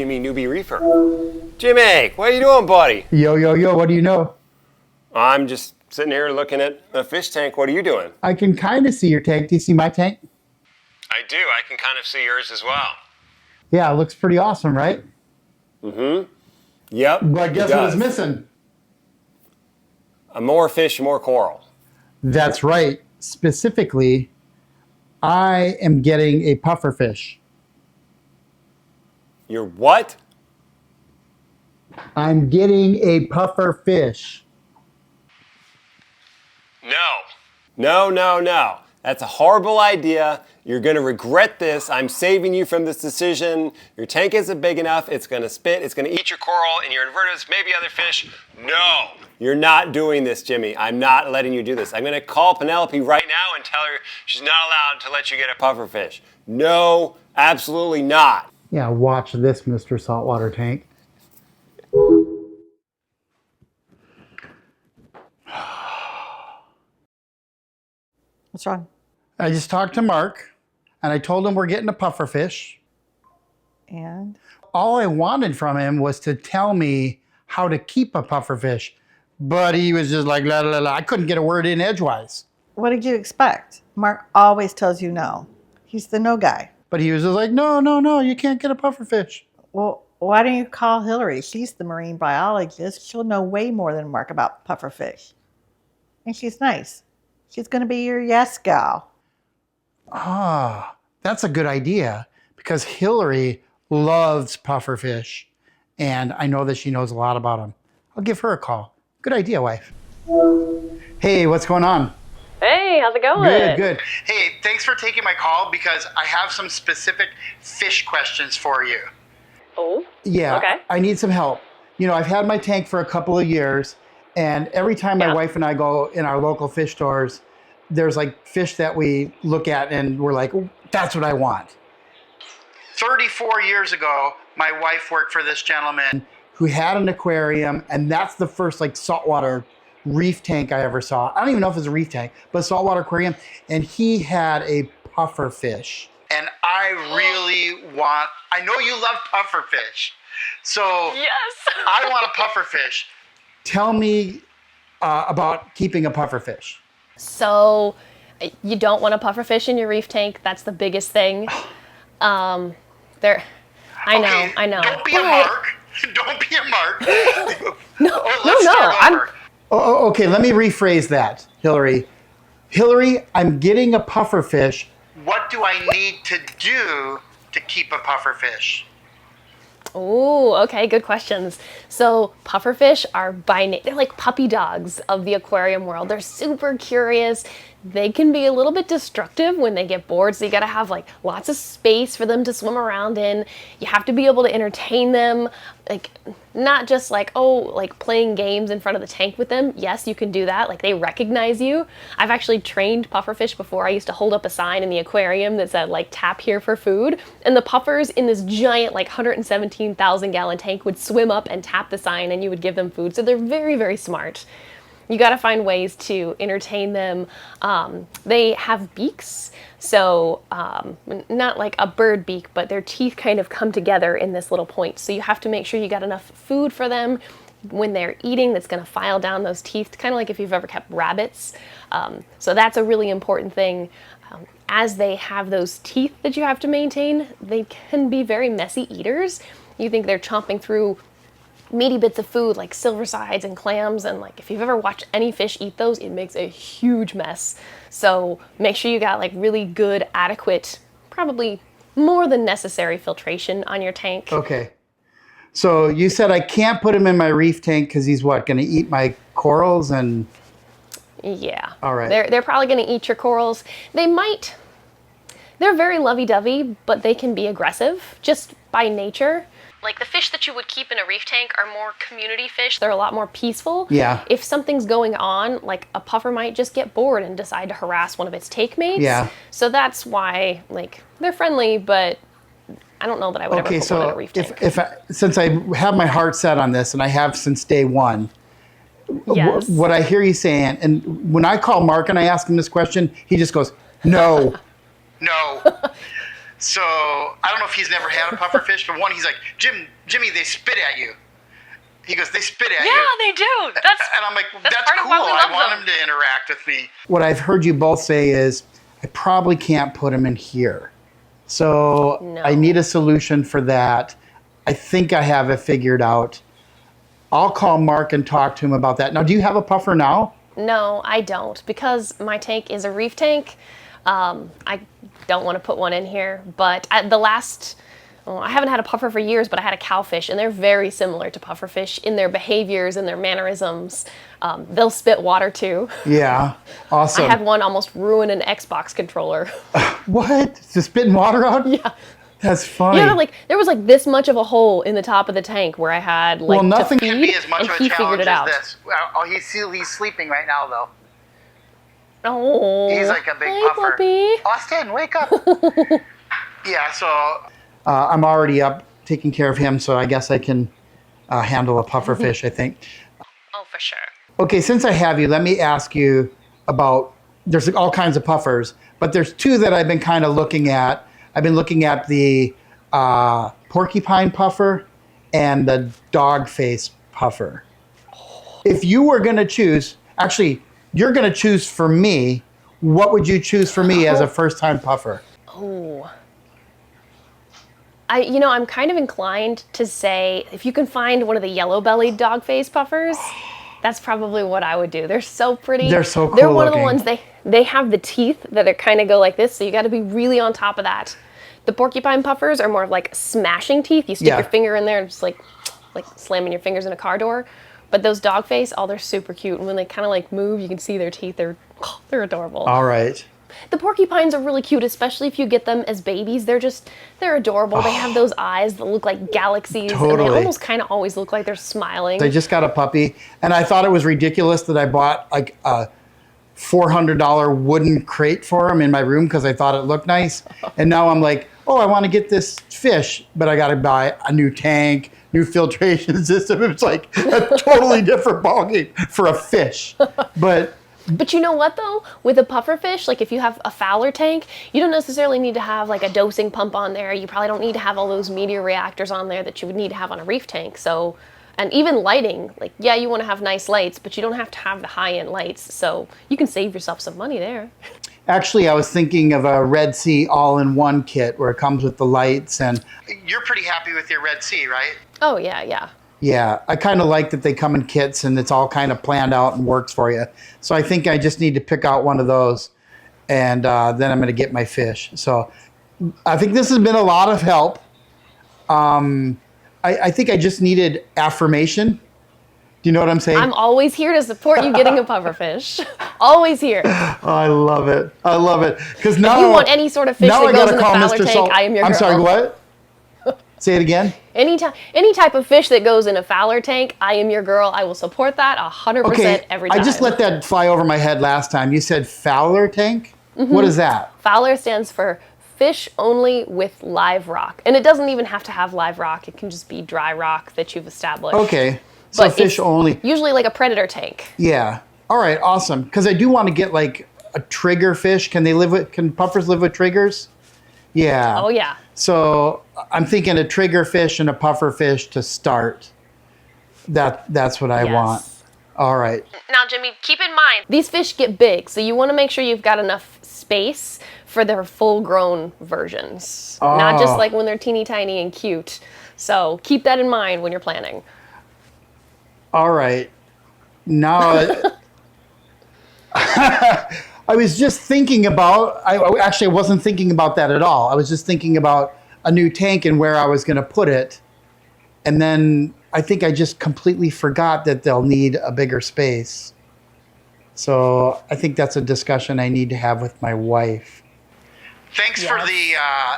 Jimmy Newbie Reefer. Jimmy, what are you doing, buddy? Yo, yo, yo, what do you know? I'm just sitting here looking at a fish tank. What are you doing? I can kind of see your tank. Do you see my tank? I do. I can kind of see yours as well. Yeah, it looks pretty awesome, right? Mm-hmm. Yep. But guess what is missing? More fish, more coral. That's right. Specifically, I am getting a puffer fish. You're what? I'm getting a puffer fish. No. That's a horrible idea. You're going to regret this. I'm saving you from this decision. Your tank isn't big enough. It's going to spit. It's going to eat your coral and your invertebrates, maybe other fish. No, you're not doing this, Jimmy. I'm not letting you do this. I'm going to call Penelope right now and tell her she's not allowed to let you get a puffer fish. No, absolutely not. Yeah, watch this, Mr. Saltwater Tank. What's wrong? I just talked to Mark, and I told him we're getting a puffer fish. And? All I wanted from him was to tell me how to keep a puffer fish. But he was just like, la, la, la. I couldn't get a word in edgewise. What did you expect? Mark always tells you no. He's the no guy. But he was just like, no, you can't get a puffer fish. Well, why don't you call Hilary? She's the marine biologist. She'll know way more than Mark about puffer fish. And she's nice. She's going to be your yes gal. Ah, that's a good idea because Hilary loves puffer fish. And I know that she knows a lot about them. I'll give her a call. Good idea, wife. Hey, what's going on? Hey, how's it going? Good. Hey, thanks for taking my call because I have some specific fish questions for you. Oh? Yeah, Okay. I need some help. You know, I've had my tank for a couple of years, and every time my wife and I go in our local fish stores, there's like fish that we look at and we're like, that's what I want. 34 years ago, my wife worked for this gentleman who had an aquarium, and that's the first like saltwater reef tank I ever saw. I don't even know if it's a reef tank, but saltwater aquarium. And he had a puffer fish. And I really want, I know you love puffer fish. So Yes. I want a puffer fish. Tell me about keeping a puffer fish. So, you don't want a puffer fish in your reef tank. That's the biggest thing. I know. Don't be a mark. Don't be a mark. No. Okay, let me rephrase that, Hilary. Hilary, I'm getting a puffer fish. What do I need to do to keep a puffer fish? Oh, okay, good questions. So pufferfish are they're like puppy dogs of the aquarium world. They're super curious. They can be a little bit destructive when they get bored, so you gotta have like lots of space for them to swim around in. You have to be able to entertain them, like not just like, like playing games in front of the tank with them. Yes, you can do that, like they recognize you. I've actually trained pufferfish before. I used to hold up a sign in the aquarium that said like tap here for food, and the puffers in this giant like 117,000 gallon tank would swim up and tap the sign and you would give them food. So they're very, very smart. You got to find ways to entertain them. They have beaks, so not like a bird beak, but their teeth kind of come together in this little point. So you have to make sure you got enough food for them when they're eating that's going to file down those teeth, kind of like if you've ever kept rabbits. So that's a really important thing. As they have those teeth that you have to maintain, they can be very messy eaters. You think they're chomping through meaty bits of food like silver sides and clams, and like if you've ever watched any fish eat those, it makes a huge mess. So make sure you got like really good, adequate, probably more than necessary filtration on your tank. Okay. So you said I can't put him in my reef tank because he's what, going to eat my corals and... Yeah. All right. They're probably going to eat your corals. They're very lovey-dovey, but they can be aggressive just by nature. Like the fish that you would keep in a reef tank are more community fish. They're a lot more peaceful. Yeah. If something's going on, like a puffer might just get bored and decide to harass one of its take mates. Yeah. So that's why, like, they're friendly, but I don't know that I would ever put one in a reef tank. Since I have my heart set on this, and I have since day one, Yes. what I hear you saying, and when I call Mark and I ask him this question, he just goes, no, no. So I don't know if he's never had a pufferfish, but one, he's like, Jimmy, they spit at you. He goes, they spit at you. Yeah, they do. And I'm like, that's part of cool. why we I love want them. him to interact with me. What I've heard you both say is, I probably can't put him in here. So No. I need a solution for that. I think I have it figured out. I'll call Mark and talk to him about that. Now, do you have a puffer now? No, I don't, because my tank is a reef tank. I don't want to put one in here, but I haven't had a puffer for years, but I had a cowfish, and they're very similar to pufferfish in their behaviors and their mannerisms. They'll spit water too. Yeah, awesome. I had one almost ruin an Xbox controller. What? To spitting water out? Yeah. That's funny. Yeah, like there was like this much of a hole in the top of the tank where I had like nothing to feed, can be as much and of he a figured challenge it out. as this. Well, he's sleeping right now, though. Oh, He's like a big hi, puffer. puppy. Austin, wake up. Yeah, so I'm already up taking care of him, so I guess I can handle a puffer fish, I think. Oh, for sure. Okay, since I have you, let me ask you about, there's all kinds of puffers, but there's two that I've been kind of looking at. I've been looking at the porcupine puffer and the dog face puffer. If you were going to choose, actually, you're going to choose for me, what would you choose for me as a first-time puffer? Oh. I'm kind of inclined to say if you can find one of the yellow-bellied dog-faced puffers, that's probably what I would do. They're so pretty. They're so cool They're one of the looking. ones, they have the teeth that are kind of go like this, so you got to be really on top of that. The porcupine puffers are more of like smashing teeth. You stick Yeah. your finger in there and just like slamming your fingers in a car door. But those dog face, they're super cute. And when they kind of like move, you can see their teeth. They're adorable. All right. The porcupines are really cute, especially if you get them as babies. They're adorable. They have those eyes that look like galaxies. And Totally. they almost kind of always look like they're smiling. I just got a puppy, and I thought it was ridiculous that I bought like a $400 wooden crate for him in my room because I thought it looked nice. And now I'm like, oh, I want to get this fish, but I got to buy a new tank, new filtration system. It's like a totally different ballgame for a fish. But you know what though? With a pufferfish, like if you have a FOWLR tank, you don't necessarily need to have like a dosing pump on there. You probably don't need to have all those meteor reactors on there that you would need to have on a reef tank. So, and even lighting, like yeah, you want to have nice lights, but you don't have to have the high-end lights. So you can save yourself some money there. actually, I was thinking of a Red Sea all-in-one kit where it comes with the lights. And you're pretty happy with your Red Sea, right? Oh yeah, yeah. Yeah, I kind of like that they come in kits and it's all kind of planned out and works for you. So I think I just need to pick out one of those, and then I'm going to get my fish. So I think this has been a lot of help. I think I just needed affirmation. Do you know what I'm saying? I'm always here to support you getting a pufferfish. Always here. Oh, I love it. I love it. Because now If you want any sort of fish now that I goes gotta in the call FOWLR Mr. tank, Salt. I am your I'm girl. sorry, what? Say it again. Any type of fish that goes in a FOWLR tank, I am your girl. I will support that 100% Okay, every time. I just let that fly over my head last time. You said FOWLR tank? Mm-hmm. What is that? FOWLR stands for fish only with live rock. And it doesn't even have to have live rock. It can just be dry rock that you've established. Okay, so But fish it's only. Usually like a predator tank. Yeah. All right, awesome. Because I do want to get like a trigger fish. Can puffers live with triggers? Yeah. Oh yeah. So I'm thinking a trigger fish and a puffer fish to start. That's what I Yes. want. All right. Now, Jimmy, keep in mind, these fish get big, so you want to make sure you've got enough space for their full-grown versions. Not just Oh. like when they're teeny tiny and cute. So keep that in mind when you're planning. All right. Now, I was just thinking about, I wasn't thinking about that at all. I was just thinking about a new tank and where I was going to put it. And then I think I just completely forgot that they'll need a bigger space. So I think that's a discussion I need to have with my wife. Thanks for Yes.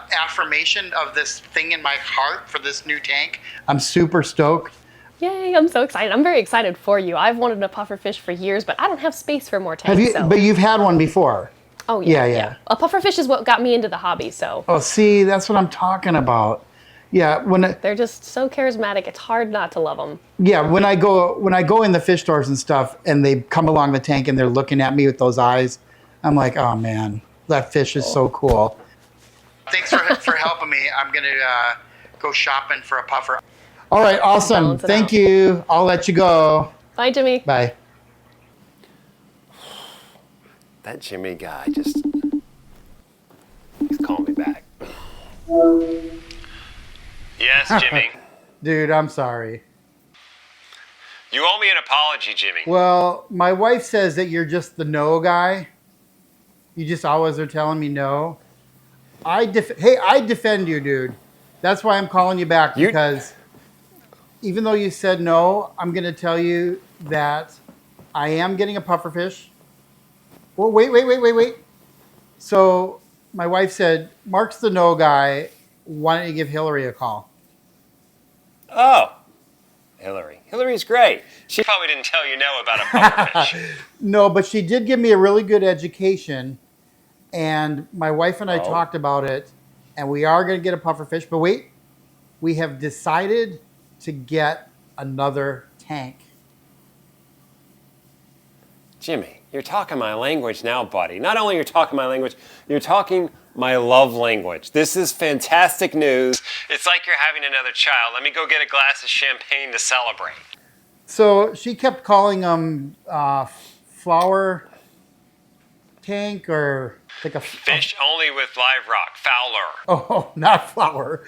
the affirmation of this thing in my heart for this new tank. I'm super stoked. Yay, I'm so excited. I'm very excited for you. I've wanted a pufferfish for years, but I don't have space for more tanks. Have you? so. But you've had one before. Oh, yeah, Yeah. yeah. A pufferfish is what got me into the hobby, so Oh, see, that's what I'm talking about. Yeah, they're just so charismatic. It's hard not to love them. when I go in the fish stores and stuff, and they come along the tank and they're looking at me with those eyes, I'm like, oh man, that fish is so cool. Thanks for helping me. I'm going to go shopping for a puffer. All right, awesome. Balance it Thank out. you. I'll let you go. Bye, Jimmy. Bye. That Jimmy guy he's calling me back. Yes, Jimmy. Dude, I'm sorry. You owe me an apology, Jimmy. Well, my wife says that you're just the no guy. You just always are telling me no. I defend you, dude. That's why I'm calling you back, because even though you said no, I'm going to tell you that I am getting a pufferfish. Well, wait. So my wife said, Mark's the no guy. Why don't you give Hilary a call? Oh, Hilary. Hilary's great. She probably didn't tell you no about a pufferfish. No, but she did give me a really good education. And my wife and I talked about it. And we are going to get a pufferfish. But wait, we have decided to get another tank. Jimmy, you're talking my language now, buddy. Not only you're talking my language, you're talking my love language. This is fantastic news. It's like you're having another child. Let me go get a glass of champagne to celebrate. So she kept calling them flower tank, or like a Fish only with live rock. FOWLR. Oh, not flower.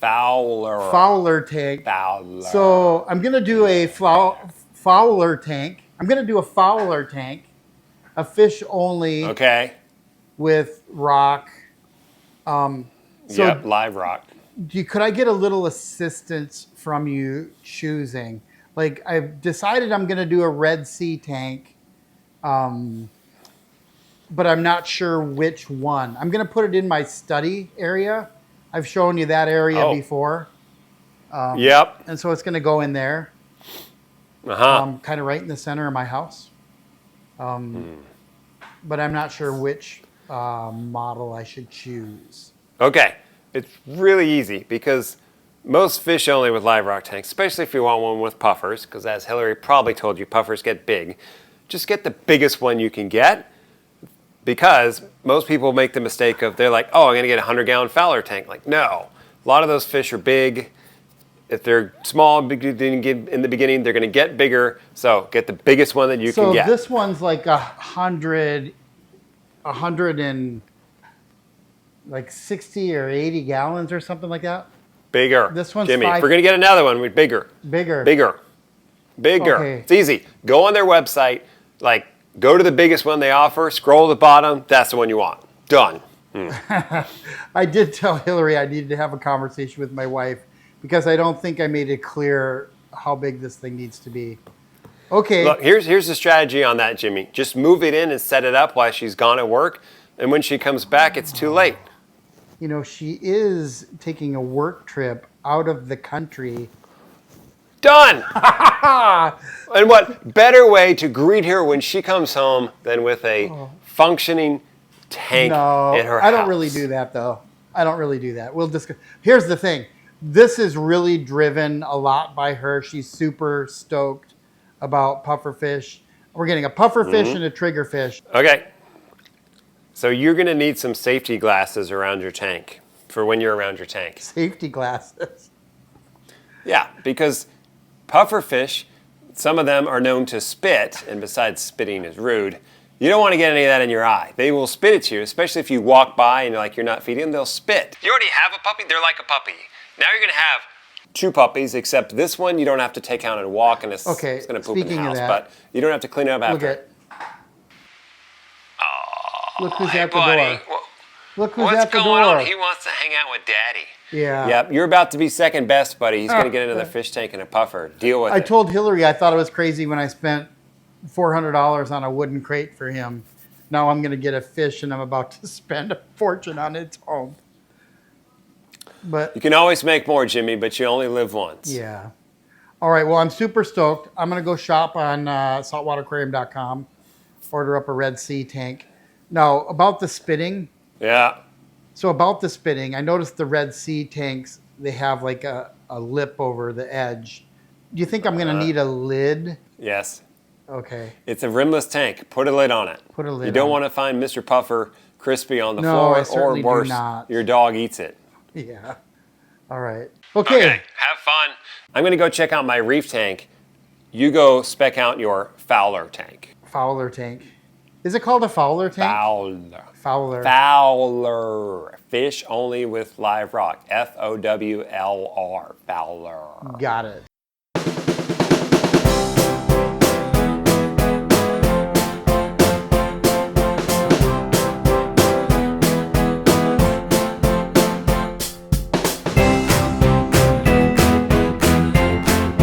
FOWLR. FOWLR tank. FOWLR. So I'm gonna do a FOWLR tank. I'm gonna do a FOWLR tank, a fish only. Okay. With rock. Yep, live rock. Could I get a little assistance from you choosing? Like, I've decided I'm going to do a Red Sea tank, but I'm not sure which one. I'm going to put it in my study area. I've shown you that area before. Yep. And so it's going to go in there, kind of right in the center of my house. But I'm not sure which model I should choose. Okay, it's really easy because most fish only with live rock tanks, especially if you want one with puffers, because as Hilary probably told you, puffers get big. Just get the biggest one you can get, because most people make the mistake of, they're like, oh, I'm going to get a 100-gallon FOWLR tank. Like, no. A lot of those fish are big. If they're small in the beginning, they're going to get bigger. So get the biggest one that you can get. So this one's like 100 and like 60 or 80 gallons or something like that. Bigger. This one's Jimmy, if we're going to get another one, we're bigger. Bigger. Okay. It's easy. Go on their website, go to the biggest one they offer, scroll to the bottom, that's the one you want. Done. I did tell Hilary I needed to have a conversation with my wife because I don't think I made it clear how big this thing needs to be. Okay. Look, here's the strategy on that, Jimmy. Just move it in and set it up while she's gone at work, and when she comes back, it's too late. You know, she is taking a work trip out of the country. Done! And what better way to greet her when she comes home than with a functioning tank in her house? I don't really do that, though. I don't really do that. We'll discuss. Here's the thing. This is really driven a lot by her. She's super stoked about pufferfish. We're getting a pufferfish and a triggerfish. Okay. So you're going to need some safety glasses around your tank for when you're around your tank. Safety glasses. Yeah, because pufferfish, some of them are known to spit, and besides spitting is rude, you don't want to get any of that in your eye. They will spit at you, especially if you walk by and you're not feeding them, they'll spit. You already have a puppy, they're like a puppy. Now you're going to have 2 puppies, except this one you don't have to take out and walk, and it's going to poop in the house, but you don't have to clean it up after. Look who's Hey, at the buddy. door. Look who's What's at the going door. on? He wants to hang out with Daddy. Yeah. Yep, you're about to be second best, buddy. He's going to get another fish tank and a puffer. Deal with it. I told Hilary I thought it was crazy when I spent $400 on a wooden crate for him. Now I'm going to get a fish and I'm about to spend a fortune on its home. But you can always make more, Jimmy, but you only live once. yeah. All right, well, I'm super stoked. I'm going to go shop on SaltwaterAquarium.com, order up a Red Sea tank. Now, about the spitting. Yeah. So about the spitting, I noticed the Red Sea tanks, they have like a lip over the edge. Do you think I'm going to need a lid? Yes. Okay. It's a rimless tank. Put a lid on it. Put a lid You don't on want to find Mr. Puffer crispy on the No, floor, I or certainly do worse, not. your dog eats it. Yeah. All right. Okay. Have fun. I'm going to go check out my reef tank. You go spec out your FOWLR tank. FOWLR tank. Is it called a FOWLR tank? FOWLR. FOWLR. FOWLR. Fish only with live rock. FOWLR. FOWLR. Got it.